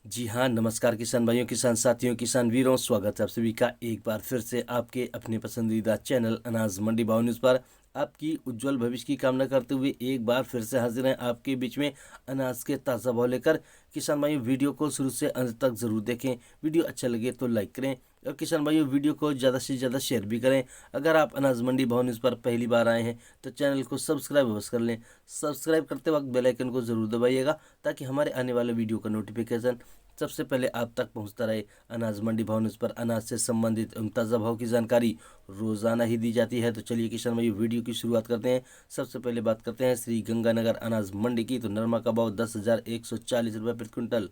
जी हाँ, नमस्कार किसान भाइयों, किसान साथियों, किसान वीरों, स्वागत है आप सभी का एक बार फिर से आपके अपने पसंदीदा चैनल अनाज मंडी भाव न्यूज़ पर। आपकी उज्जवल भविष्य की कामना करते हुए एक बार फिर से हाजिर हैं आपके बीच में अनाज के ताज़ा भाव लेकर। किसान भाइयों, वीडियो को शुरू से अंत तक ज़रूर देखें। वीडियो अच्छा लगे तो लाइक करें और किसान भाइयों वीडियो को ज़्यादा से ज़्यादा शेयर भी करें। अगर आप अनाज मंडी भाव न्यूज़ पर पहली बार आए हैं तो चैनल को सब्सक्राइब अवश्य कर लें। सब्सक्राइब करते वक्त बेल आइकन को ज़रूर दबाइएगा ताकि हमारे आने वाले वीडियो का नोटिफिकेशन सबसे पहले आप तक पहुंचता रहे। अनाज मंडी भाव न्यूज़ पर अनाज से संबंधित ताज़ा भाव की जानकारी रोजाना ही दी जाती है। तो चलिए किसान भाई वीडियो की शुरुआत करते हैं। सबसे पहले बात करते हैं श्री गंगानगर अनाज मंडी की। तो नरमा का भाव 10,140 रुपये प्रति क्विंटल,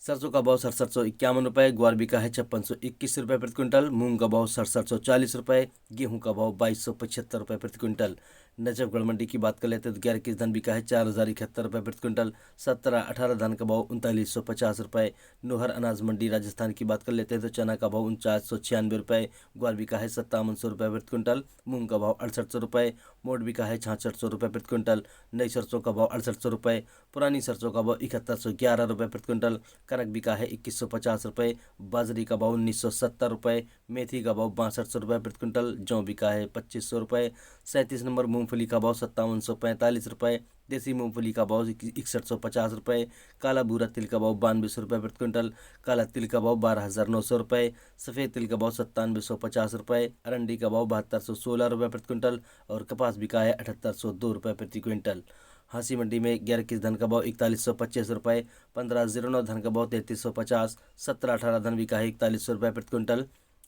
सरसों का भाव 6751 रुपये, ग्वार बिका है 5621 रुपये प्रति क्विंटल, मूंग का भाव 6740 रुपये, गेहूं का भाव 2275 रुपये प्रति क्विंटल। नजफगढ़ मंडी की बात कर लेते हैं तो 11 धान बिका है 4071 रुपये प्रति क्विंटल, 17-18 धान का भाव 3950 रुपये। नोहर अनाज मंडी राजस्थान की बात कर लेते हैं तो चना का भाव 4996 रुपये, ग्वार बिका है 5700 रुपये प्रति क्विंटल, मूंग का भाव 6800 रुपये, मोट बिका है 6600 रुपये प्रति क्विंटल, नई सरसों का भाव 6800 रुपये, पुरानी सरसों का भाव 7111 रुपये प्रति क्विंटल, कनक बिका है 2150 रुपये, बाजरी का भाव 1970 रुपये, मेथी का भाव 6200 रुपये प्रति क्विंटल, जौ बिका है 2500 रुपये। 37 नंबर मूंगफली का भाव 5745 रुपये, देसी मूंगफली का भाव 6150 रुपये, काला भूरा तिल का भाव 9200 रुपये प्रति क्विंटल, काला तिल का भाव 12,900 रुपये, सफ़ेद तिल का भाव 9750 रुपये, अरंडी का भाव 7216 रुपये प्रति क्विंटल और कपास बिका है 7802 रुपये प्रति क्विंटल। हाँसी मंडी में 11 धन का भाव 4125 रुपये, 1509 धन का भाव 3350, 17-18 धन बिका है 4100 रुपये प्रति क्विंटल।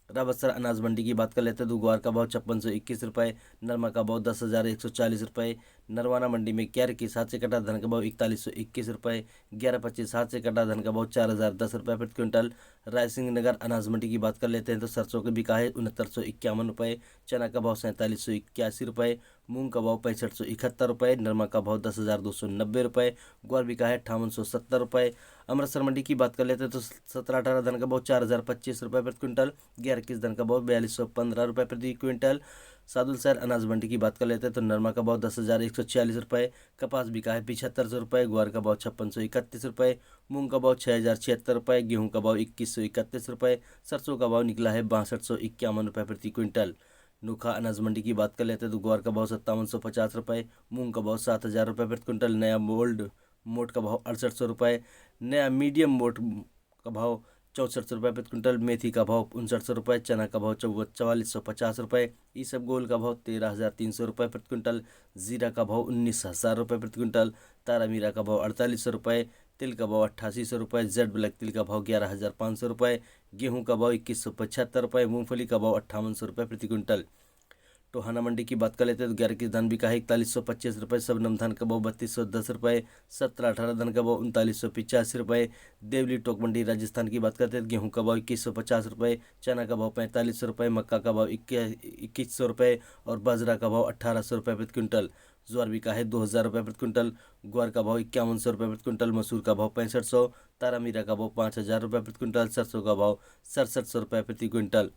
रावतसर अनाज मंडी की बात कर लेते हैं तो ग्वार का भाव 5621 रुपये, नरमा का भाव 10,140 रुपये। नरवाना मंडी में 11 की 7 से कटा धन का भाव 4121 रुपये, 11-25 7 से कटा धन का भाव 4010 रुपये प्रति क्विंटल। रायसिंह नगर अनाज मंडी की बात कर लेते हैं तो सरसों के बिका है 6951 रुपये, चना का भाव 4781 रुपये, मूंग का भाव 6571 रुपये, नरमा का भाव 10,290 रुपये, ग्वार बिका है 5870 रुपये। अमृतसर मंडी की बात कर लेते हैं तो 17-18 धन का भाव 4025 रुपये प्रति क्विंटल, 11-21 धन का भाव 4215 रुपये प्रति क्विंटल। सादुल शहर अनाज मंडी की बात कर लेते हैं तो नरमा का भाव 10,146 रुपये, कपास बिका है 7500 रुपये, ग्वार का भाव 5631 रुपये, मूंग का भाव 6076 रुपये, गेहूं का भाव 2131 रुपये, सरसों का भाव निकला है 6251 रुपये प्रति क्विंटल। नोखा अनाज मंडी की बात कर लेते हैं तो ग्वार का भाव 5750 रुपये, मूंग का भाव 7000 रुपये प्रति क्विंटल, नया मोट का भाव 6800 रुपये, नया मीडियम मोट का भाव 6400 रुपये प्रति क्विंटल, मेथी का भाव 5900 रुपये, चना का भाव 4450 रुपये, ईसबगोल का भाव 13,300 रुपये प्रति क्विंटल, जीरा का भाव 19,000 रुपये प्रति क्विंटल, तारा मीरा का भाव 4800 रुपये, तिल का भाव 8800 रुपये, जेड ब्लैक तिल का भाव 11,500 रुपये, गेहूं का भाव 2175 रुपये, मूंगफली का भाव 5800 रुपये प्रति क्विंटल। टोहाना मंडी की बात कर लेते हैं तो 11 धान बिका है 4125 रुपये, सबनम धान का भाव 3210 रुपये, 17-18 धान का भाव 3985 रुपये। देवली टोक मंडी राजस्थान की बात करते हैं तो गेहूं का भाव 2150 रुपये, चना का भाव 4500 रुपये, मक्का का भाव 2100 रुपये और बाजरा का भाव 1800 रुपये प्रति क्विंटल। ज्वार बिका है 2000 रुपये प्रति क्विंटल, ग्वार का भाव 5100 रुपये प्रति क्विंटल, मसूर का भाव 6500, तारा मीरा का भाव 5000 रुपये प्रति क्विंटल, सरसों का भाव 6700 रुपये प्रति क्विंटल।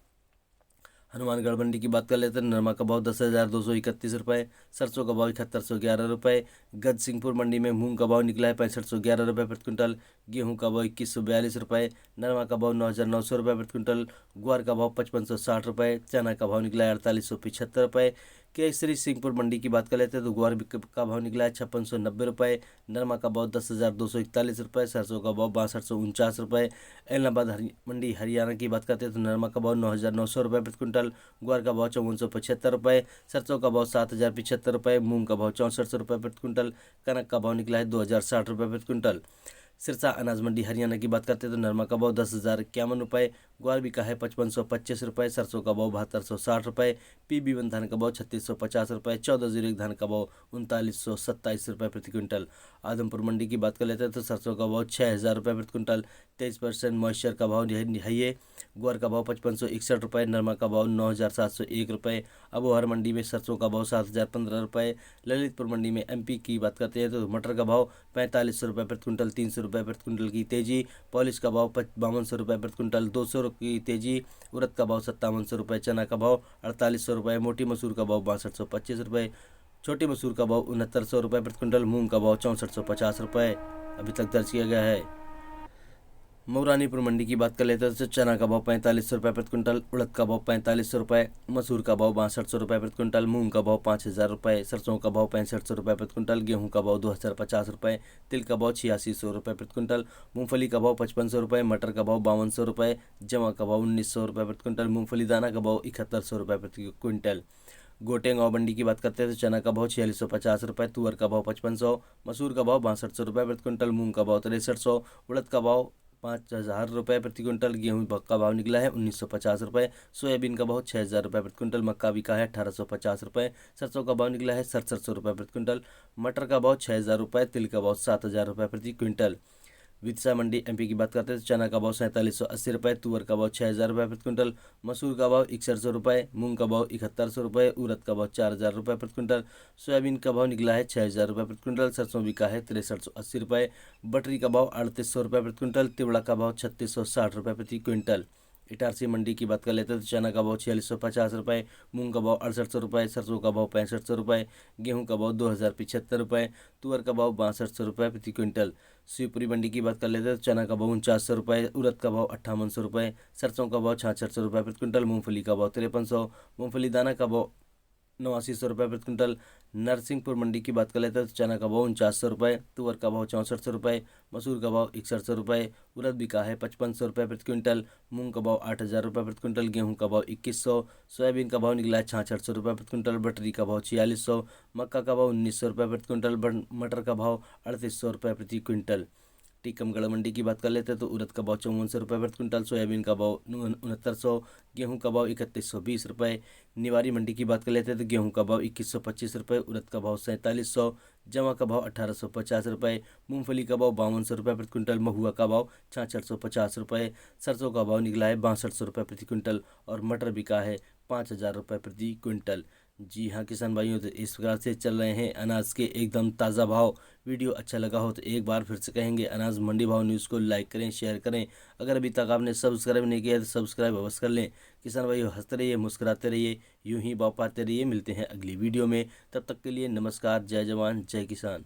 हनुमानगढ़ मंडी की बात कर लेते हैं नरमा का भाव 10,231 रुपये, सरसों का भाव 7111 रुपये। गजसिंहपुर मंडी में मूंग का भाव निकला है 6511 रुपये प्रति क्विंटल, गेहूं का भाव 2142 रुपये, नरमा का भाव 9,900 रुपये प्रति क्विंटल, ग्वार का भाव 5560 रुपये, चना का भाव निकला है 4875 रुपये। केसरी सिंहपुर मंडी की बात कर लेते हैं तो ग्वार का भाव निकला है 5690 रुपये, नरमा का भाव 10,241 रुपये, सरसों का भाव 6249 रुपये। एलनाबाद मंडी हरियाणा की बात करते हैं तो नरमा का भाव 9,900 रुपये प्रति क्विंटल, ग्वार का भाव 5475 रुपये, सरसों का भाव 7,075 रुपये, मूंग का भाव 6400 रुपये प्रति क्विंटल, कनक का भाव निकला है 2,060 रुपये प्रति क्विंटल। सिरसा अनाज मंडी हरियाणा की बात करते हैं तो नरमा का भाव 10,051 रुपये, ग्वार बिका है 5525 रुपये, सरसों का भाव 7260 रुपये, PB1 धान का भाव 3650 रुपये, 1401 धान का भाव 3927 रुपये प्रति क्विंटल। आदमपुर मंडी की बात कर लेते हैं तो सरसों का भाव 6000 रुपये प्रति क्विंटल, 23% मॉइस्चर का भाव है ये, ग्वार का भाव 5561 रुपये, नरमा का भाव 9701 रुपये। अबोहर मंडी में सरसों का भाव 7015 रुपये। ललितपुर मंडी में MP की बात करते हैं तो मटर का भाव 4500 रुपये प्रति क्विंटल, 300 रुपये प्रति क्विंटल की तेजी, पॉलिश का भाव 5200 रुपये प्रति क्विंटल, 200 की तेजी, उड़द का भाव 5700 रुपये, चना का भाव 4800 रुपये, मोटी मसूर का भाव 6225 रुपये, छोटी मसूर का भाव 6900 रुपये प्रति क्विंटल, मूंग का भाव 6450 रुपये अभी तक दर्ज किया गया है। मऊरानीपुर मंडी की बात कर लेते हैं तो चना का भाव 4500 रुपये प्रति क्विंटल, उड़द का भाव 4500 रुपये, मसूर का भाव 6200 रुपये प्रति क्विंटल, मूंग का भाव 5000 रुपये, सरसों का भाव 6500 रुपये प्रति क्विंटल, गेहूं का भाव 2050 रुपये, तिल का भाव 8600 रुपये प्रति क्विंटल, मूंगफली का भाव 5500 रुपये, मटर का भाव 5200 रुपये, जमा का भाव 1900 रुपये प्रति क्विंटल, मूंगफली दाना का भाव 7100 रुपये प्रति क्विंटल। गोटेगांव मंडी की बात करते हैं तो चना का भाव 4650 रुपये, तुअर का भाव 5500, मसूर का भाव 6200 रुपये प्रति क्विंटल, मूंग का भाव 6300, उड़द का भाव 5000 रुपये प्रति क्विंटल, गेहूं का भाव निकला है 1950 रुपये, सोयाबीन का भाव 6000 रुपये प्रति क्विंटल, मक्का बिका है 1850 रुपये, सरसों का भाव निकला है 6700 रुपये प्रति क्विंटल, मटर का भाव 6000 रुपये, तिल का भाव 7000 रुपये प्रति क्विंटल। विदिशा मंडी एमपी की बात करते हैं तो चना का भाव 4780 रुपये, तुअर का भाव 6000 रुपये प्रति क्विंटल, मसूर का भाव 6100 रुपये, मूंग का भाव 7100 रुपये, उड़द का भाव 4000 रुपये प्रति क्विंटल, सोयाबीन का भाव निकला है 6000 रुपये प्रति क्विंटल, सरसों बिका है 6380 रुपये, बटरी का भाव 3800 रुपये प्रति क्विंटल, तिवड़ा का भाव 3660 रुपये प्रति क्विंटल। इटारसी मंडी की बात कर लेते हैं तो चना का भाव 4650 रुपये, मूंग का भाव 6800 रुपये, सरसों का भाव 6500 रुपये, गेहूं का भाव 2075 रुपये, तुअर का भाव 6200 रुपये प्रति क्विंटल। शिवपुरी मंडी की बात कर लेते हैं तो चना का भाव 4900 रुपये, उड़द का भाव 5800 रुपये, सरसों का भाव 6600 रुपये प्रति क्विंटल, मूंगफली का भाव 5300, मूंगफली दाना का भाव 8900 रुपये प्रति क्विंटल। नरसिंहपुर मंडी की बात कर लेते हैं तो चना का भाव 4900 रुपये, तुअर का भाव 6400 रुपये, मसूर का भाव 6100 रुपये, उड़द बिका है 5500 रुपये प्रति क्विंटल, मूंग का भाव 8000 रुपये प्रति क्विंटल, गेहूं का भाव 2100, सोयाबीन का भाव निकला है 6600 रुपये प्रति क्विंटल, बटरी का भाव 4600, मक्का का भाव 1900 रुपये प्रति क्विंटल, मटर का भाव 3800 रुपये प्रति क्विंटल। टीकमगढ़ मंडी की बात कर लेते हैं तो उड़द का भाव 5400 रुपये प्रति क्विंटल, सोयाबीन का भाव 6900, गेहूं का भाव 3120 रुपये। निवारी मंडी की बात कर लेते हैं तो गेहूं का भाव 2125 रुपये, उड़द का भाव 4700, जमा का भाव 1850 रुपये, मूंगफली का भाव 5200 रुपये प्रति क्विंटल, महुआ का भाव 6650 रुपये, सरसों का भाव निकला है 6200 रुपये प्रति क्विंटल और मटर बिका है 5000 रुपये प्रति क्विंटल। जी हाँ किसान भाइयों, तो इस प्रकार से चल रहे हैं अनाज के एकदम ताज़ा भाव। वीडियो अच्छा लगा हो तो एक बार फिर से कहेंगे, अनाज मंडी भाव न्यूज़ को लाइक करें, शेयर करें। अगर अभी तक आपने सब्सक्राइब नहीं किया तो सब्सक्राइब अवश्य कर लें। किसान भाइयों, हंसते रहिए, मुस्कुराते रहिए, यूं ही भाव पाते रहिए। मिलते हैं अगली वीडियो में, तब तक के लिए नमस्कार। जय जवान जय किसान।